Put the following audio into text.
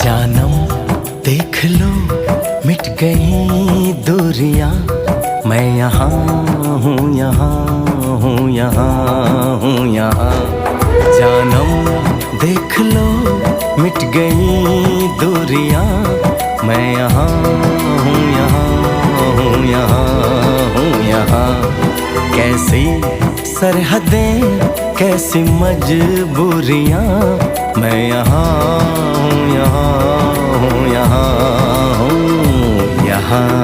जानम देख लो मिट गई दूरियां, मैं यहाँ हूँ, यहाँ हूँ, यहाँ हूँ, यहाँ। जानम देख लो मिट गई दूरियां, मैं यहाँ हूँ, यहाँ हूँ, यहाँ हूँ, यहाँ। कैसी सरहदें कैसी मजबूरियां, मैं यहाँ हूँ, यहाँ हूँ, यहाँ हूँ, यहाँ।